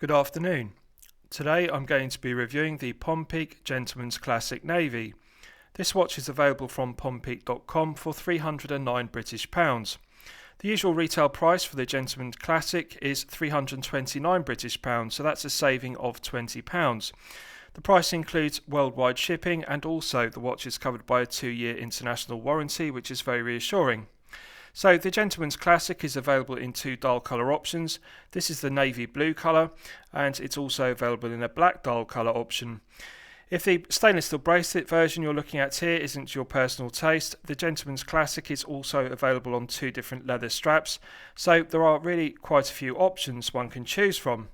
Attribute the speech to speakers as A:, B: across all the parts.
A: Good afternoon. Today I'm going to be reviewing the Pompeak Gentleman's Classic Navy. This watch is available from pompeak.com for £309. The usual retail price for the Gentleman's Classic is £329, so that's a saving of £20. The price includes worldwide shipping, and also the watch is covered by a 2-year international warranty, which is very reassuring. So the Gentleman's Classic is available in 2 dial colour options. This is the navy blue colour, and it's also available in a black dial colour option. If the stainless steel bracelet version you're looking at here isn't your personal taste, the Gentleman's Classic is also available on 2 different leather straps, so there are really quite a few options one can choose from.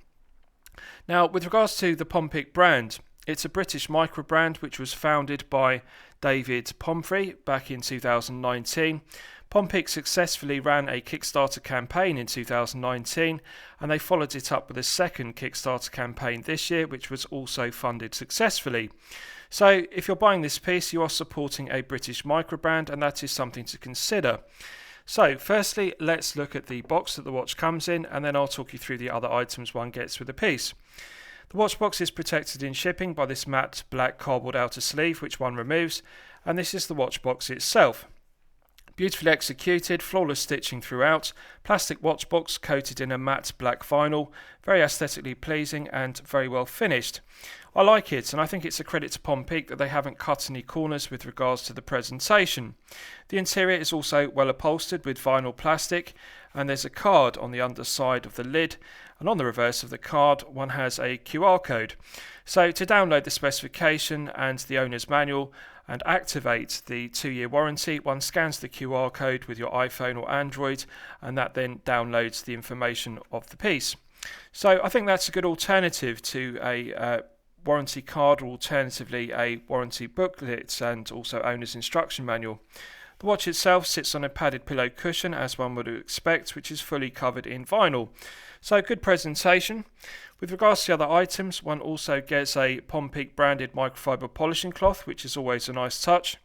A: Now, with regards to the Pompeak brand, it's a British micro brand which was founded by David Pomfrey back in 2019. Pompeak successfully ran a Kickstarter campaign in 2019, and they followed it up with a second Kickstarter campaign this year, which was also funded successfully. So if you're buying this piece, you are supporting a British micro brand, and that is something to consider. So firstly, let's look at the box that the watch comes in, and then I'll talk you through the other items one gets with the piece. The watch box is protected in shipping by this matte black cardboard outer sleeve, which one removes, and this is the watch box itself. Beautifully executed, flawless stitching throughout, plastic watch box coated in a matte black vinyl, very aesthetically pleasing and very well finished. I like it, and I think it's a credit to Pompeak that they haven't cut any corners with regards to the presentation. The interior is also well upholstered with vinyl plastic, and there's a card on the underside of the lid, and on the reverse of the card one has a QR code. So to download the specification and the owner's manual and activate the 2-year warranty, one scans the QR code with your iPhone or Android, and that then downloads the information of the piece. So I think that's a good alternative to a warranty card, or alternatively a warranty booklet and also owner's instruction manual. The watch itself sits on a padded pillow cushion, as one would expect, which is fully covered in vinyl. So good presentation. With regards to the other items, one also gets a Pompeak branded microfiber polishing cloth, which is always a nice touch.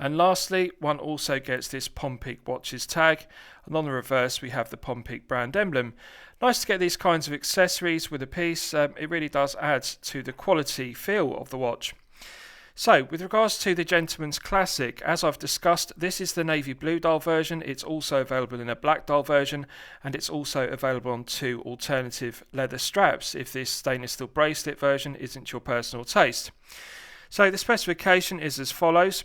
A: And lastly, one also gets this Pompeak watches tag, and on the reverse we have the Pompeak brand emblem. Nice to get these kinds of accessories with a piece. It really does add to the quality feel of the watch. So, with regards to the Gentleman's Classic, as I've discussed, this is the navy blue dial version. It's also available in a black dial version, and it's also available on 2 alternative leather straps if this stainless steel bracelet version isn't your personal taste. So the specification is as follows: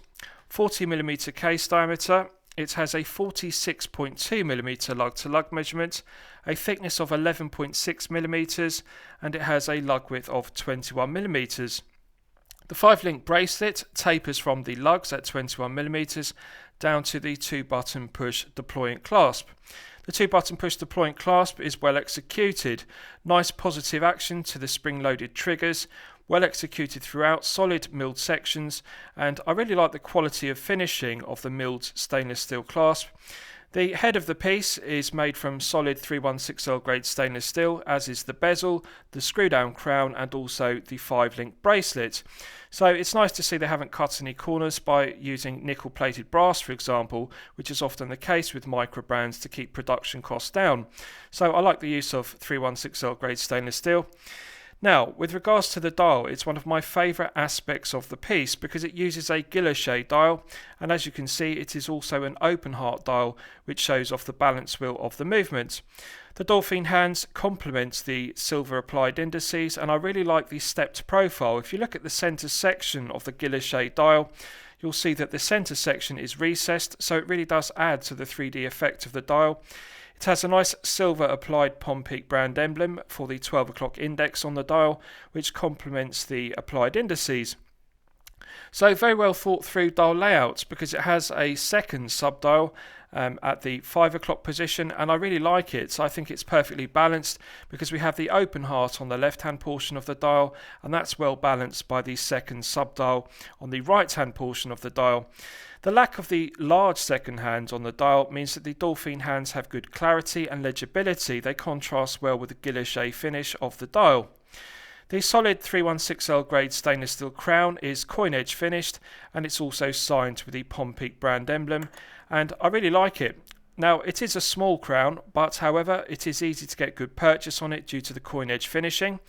A: 40mm case diameter. It has a 46.2mm lug-to-lug measurement, a thickness of 11.6mm, and it has a lug width of 21mm. The 5-link bracelet tapers from the lugs at 21mm down to the 2-button push deployant clasp. The 2-button push deployant clasp is well executed. Nice positive action to the spring-loaded triggers, well executed throughout, solid milled sections, and I really like the quality of finishing of the milled stainless steel clasp. The head of the piece is made from solid 316L grade stainless steel, as is the bezel, the screw down crown, and also the 5-link bracelet. So it's nice to see they haven't cut any corners by using nickel plated brass, for example, which is often the case with micro brands to keep production costs down. So I like the use of 316L grade stainless steel. Now, with regards to the dial, it's one of my favourite aspects of the piece because it uses a guilloche dial, and as you can see it is also an open heart dial which shows off the balance wheel of the movement. The dolphin hands complement the silver applied indices, and I really like the stepped profile. If you look at the centre section of the guilloche dial, you'll see that the centre section is recessed, so it really does add to the 3D effect of the dial. It has a nice silver applied Pompeak brand emblem for the 12 o'clock index on the dial, which complements the applied indices. So very well thought through dial layouts, because it has a second sub-dial at the 5 o'clock position, and I really like it. So I think it's perfectly balanced because we have the open heart on the left hand portion of the dial, and that's well balanced by the second sub-dial on the right hand portion of the dial. The lack of the large second hand on the dial means that the dolphin hands have good clarity and legibility. They contrast well with the guilloche finish of the dial. The solid 316L grade stainless steel crown is coin edge finished, and it's also signed with the Pompeak brand emblem, and I really like it. Now, it is a small crown, but however, it is easy to get good purchase on it due to the coin edge finishing.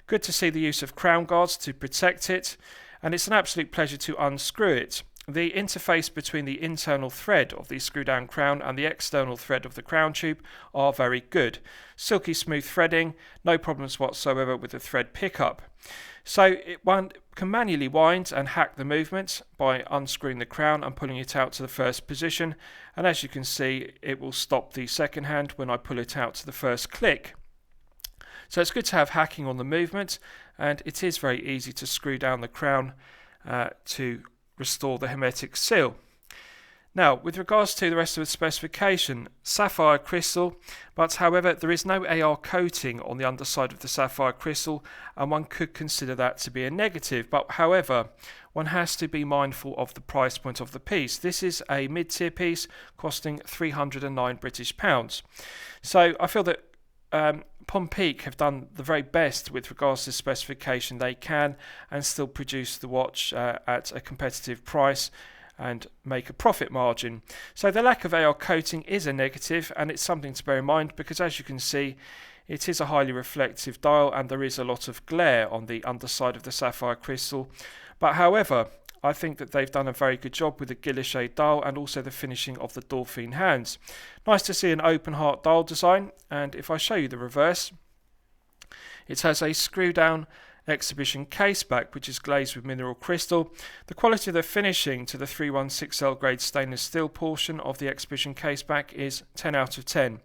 A: Good to see the use of crown guards to protect it, and it's an absolute pleasure to unscrew it. The interface between the internal thread of the screw down crown and the external thread of the crown tube are very good. Silky smooth threading, no problems whatsoever with the thread pickup. So one can manually wind and hack the movement by unscrewing the crown and pulling it out to the first position, and as you can see, it will stop the second hand when I pull it out to the first click. So it's good to have hacking on the movement, and it is very easy to screw down the crown to restore the hermetic seal. Now, with regards to the rest of the specification, sapphire crystal, but however there is no AR coating on the underside of the sapphire crystal, and one could consider that to be a negative, but however one has to be mindful of the price point of the piece. This is a mid-tier piece costing £309. So I feel that Pompeak have done the very best with regards to the specification they can and still produce the watch at a competitive price and make a profit margin. So the lack of AR coating is a negative, and it's something to bear in mind because, as you can see, it is a highly reflective dial and there is a lot of glare on the underside of the sapphire crystal. But however, I think that they've done a very good job with the guilloche dial and also the finishing of the dolphin hands. Nice to see an open heart dial design, and if I show you the reverse, it has a screw down exhibition case back which is glazed with mineral crystal. The quality of the finishing to the 316L grade stainless steel portion of the exhibition case back is 10 out of 10.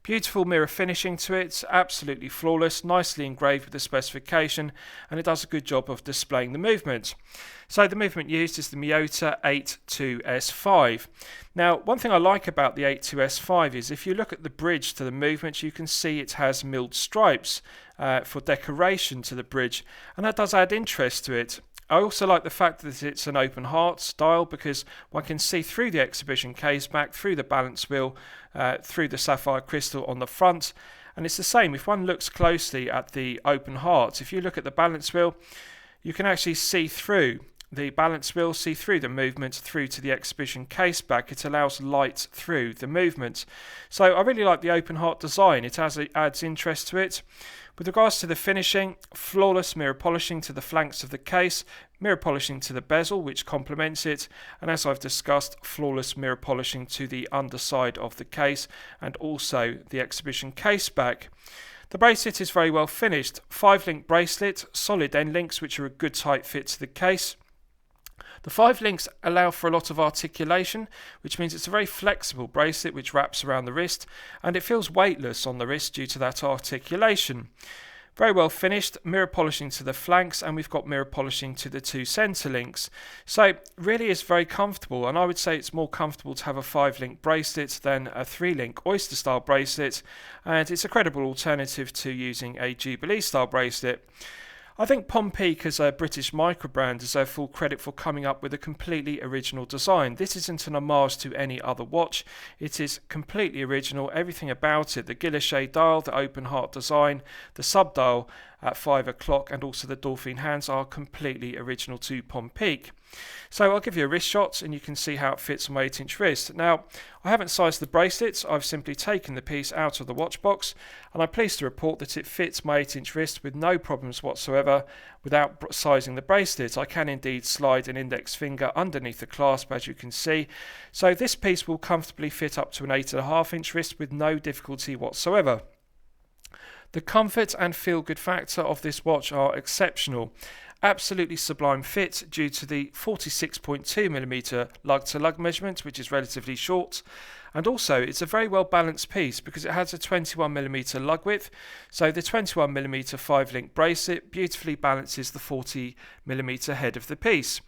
A: Beautiful mirror finishing to it, absolutely flawless, nicely engraved with the specification, and it does a good job of displaying the movement. So the movement used is the Miyota 82S5. Now, one thing I like about the 82S5 is if you look at the bridge to the movement, you can see it has milled stripes for decoration to the bridge, and that does add interest to it. I also like the fact that it's an open heart style because one can see through the exhibition case back, through the balance wheel, through the sapphire crystal on the front, and it's the same if one looks closely at the open heart. If you look at the balance wheel, you can actually see through the balance wheel, see through the movement through to the exhibition case back. It allows light through the movement. So I really like the open heart design. It adds interest to it. With regards to the finishing, flawless mirror polishing to the flanks of the case, mirror polishing to the bezel which complements it, and as I've discussed, flawless mirror polishing to the underside of the case and also the exhibition case back. The bracelet is very well finished. 5-link bracelet, solid end links which are a good tight fit to the case. The 5 links allow for a lot of articulation, which means it's a very flexible bracelet which wraps around the wrist, and it feels weightless on the wrist due to that articulation. Very well finished, mirror polishing to the flanks, and we've got mirror polishing to the 2 centre links. So really is very comfortable, and I would say it's more comfortable to have a 5-link bracelet than a 3-link oyster style bracelet, and it's a credible alternative to using a Jubilee style bracelet. I think Pompeak as a British micro brand deserve full credit for coming up with a completely original design. This isn't an homage to any other watch. It is completely original, everything about it. The guilloche dial, the open heart design, the sub dial at 5 o'clock and also the dolphin hands are completely original to Pompeak. So I'll give you a wrist shot and you can see how it fits on my 8-inch wrist. Now, I haven't sized the bracelets, I've simply taken the piece out of the watch box, and I'm pleased to report that it fits my 8-inch wrist with no problems whatsoever without sizing the bracelet. I can indeed slide an index finger underneath the clasp, as you can see. So this piece will comfortably fit up to an 8.5-inch wrist with no difficulty whatsoever. The comfort and feel-good factor of this watch are exceptional. Absolutely sublime fit due to the 46.2mm lug-to-lug measurement, which is relatively short, and also it's a very well balanced piece because it has a 21mm lug width, so the 21mm 5-link bracelet beautifully balances the 40mm head of the piece.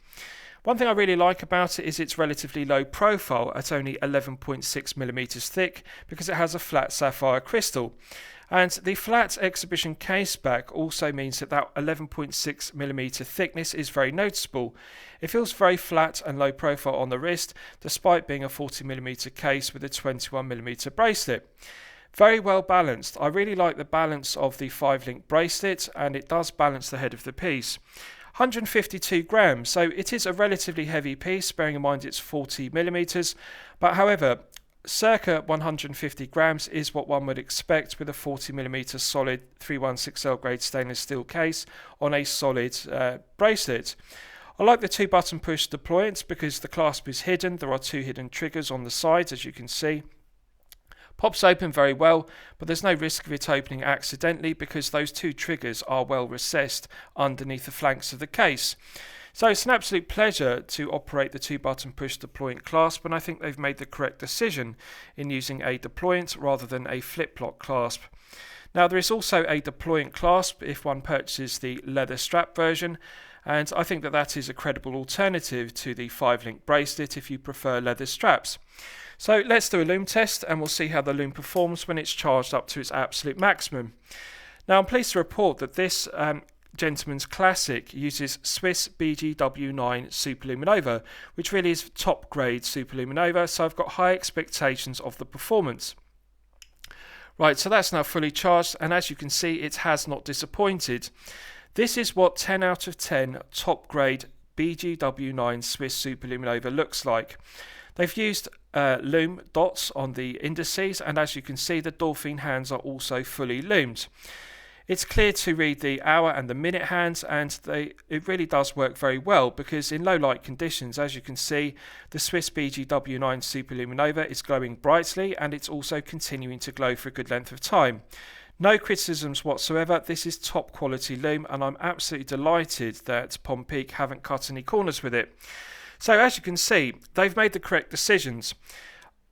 A: One thing I really like about it is its relatively low profile at only 11.6mm thick because it has a flat sapphire crystal. And the flat exhibition case back also means that 11.6mm thickness is very noticeable. It feels very flat and low profile on the wrist despite being a 40mm case with a 21mm bracelet. Very well balanced. I really like the balance of the 5-link bracelet and it does balance the head of the piece. 152 grams, so it is a relatively heavy piece, bearing in mind it's 40mm, but however, circa 150 grams is what one would expect with a 40mm solid 316L grade stainless steel case on a solid bracelet. I like the 2-button push deployment because the clasp is hidden. There are 2 hidden triggers on the sides, as you can see. Pops open very well, but there's no risk of it opening accidentally because those 2 triggers are well recessed underneath the flanks of the case. So it's an absolute pleasure to operate the 2-button push deployment clasp, and I think they've made the correct decision in using a deployment rather than a flip-lock clasp. Now there is also a deployment clasp if one purchases the leather strap version, and I think that is a credible alternative to the 5-link bracelet if you prefer leather straps. So let's do a Lume test and we'll see how the Lume performs when it's charged up to its absolute maximum. Now I'm pleased to report that this Gentleman's Classic uses Swiss BGW9 Superluminova, which really is top grade Superluminova, so I've got high expectations of the performance. Right, so that's now fully charged, and as you can see, it has not disappointed. This is what 10 out of 10 top grade BGW9 Swiss Superluminova looks like. They've used Lume dots on the indices, and as you can see, the dolphin hands are also fully lumed. It's clear to read the hour and the minute hands, and it really does work very well because in low light conditions, as you can see, the Swiss BGW9 Superluminova is glowing brightly, and it's also continuing to glow for a good length of time. No criticisms whatsoever. This is top quality Lume, and I'm absolutely delighted that Pompeak haven't cut any corners with it. So as you can see, they've made the correct decisions.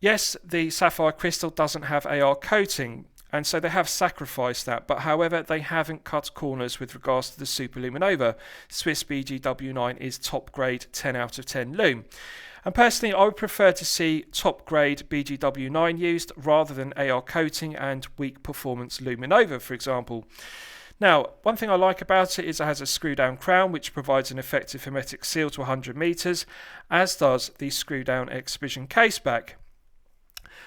A: Yes, the sapphire crystal doesn't have AR coating, and so they have sacrificed that, but however, they haven't cut corners with regards to the Superluminova. Swiss BGW9 is top grade 10 out of 10 Lume. And personally, I would prefer to see top grade BGW9 used rather than AR coating and weak performance Luminova, for example. Now, one thing I like about it is it has a screw down crown which provides an effective hermetic seal to 100 meters, as does the screw down exhibition case back.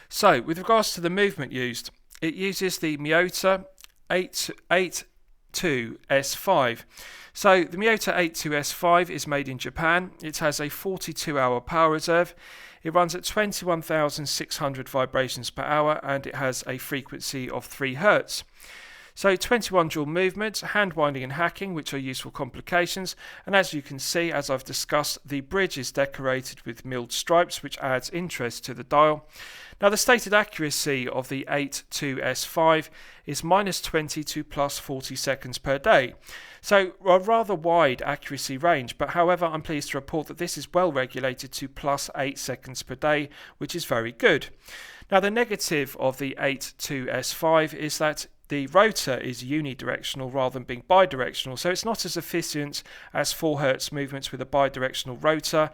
A: So, with regards to the movement used, it uses the Miyota 82S5. So the Miyota 82S5 is made in Japan. It has a 42-hour power reserve. It runs at 21,600 vibrations per hour, and it has a frequency of 3 Hz. So 21 dual movements, hand winding and hacking, which are useful complications, and as you can see, as I've discussed, the bridge is decorated with milled stripes, which adds interest to the dial. Now the stated accuracy of the 82S5 is -20 to +40 seconds per day. So a rather wide accuracy range, but however I'm pleased to report that this is well regulated to +8 seconds per day, which is very good. Now the negative of the 82S5 is that the rotor is unidirectional rather than being bidirectional, so it's not as efficient as 4 Hz movements with a bidirectional rotor.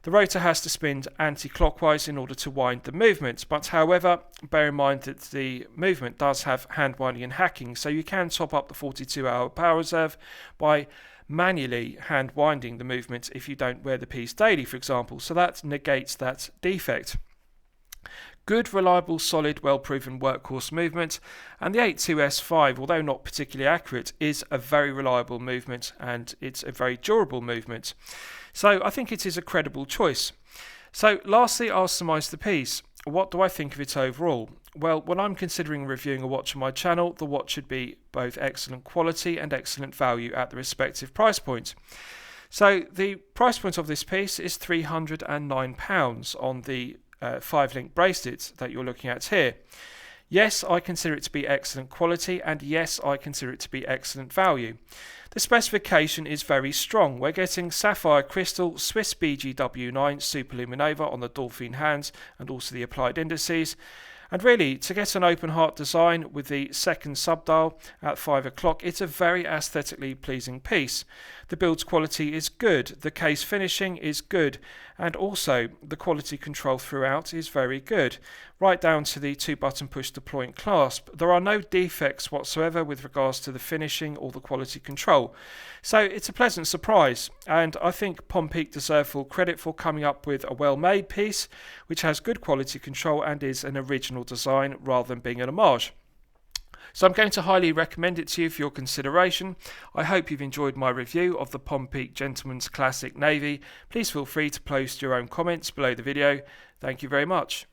A: The rotor has to spin anti-clockwise in order to wind the movement, but however, bear in mind that the movement does have hand winding and hacking, so you can top up the 42-hour power reserve by manually hand winding the movement if you don't wear the piece daily, for example, so that negates that defect. Good, reliable, solid, well-proven workhorse movement, and the 82S5, although not particularly accurate, is a very reliable movement and it's a very durable movement. So I think it is a credible choice. So lastly, I'll surmise the piece. What do I think of it overall? Well, when I'm considering reviewing a watch on my channel, the watch should be both excellent quality and excellent value at the respective price point. So the price point of this piece is £309 on the 5-link bracelet that you're looking at here. Yes, I consider it to be excellent quality, and yes, I consider it to be excellent value. The specification is very strong. We're getting sapphire crystal, Swiss BGW9 Superluminova on the dolphin hands and also the applied indices. And really, to get an open heart design with the second subdial at 5 o'clock, it's a very aesthetically pleasing piece. The build quality is good, the case finishing is good, and also the quality control throughout is very good. Right down to the 2-button push deployment clasp. There are no defects whatsoever with regards to the finishing or the quality control. So it's a pleasant surprise, and I think Pompeak deserve full credit for coming up with a well-made piece which has good quality control and is an original design rather than being an homage. So I'm going to highly recommend it to you for your consideration. I hope you've enjoyed my review of the Pompeak Gentleman's Classic Navy. Please feel free to post your own comments below the video. Thank you very much.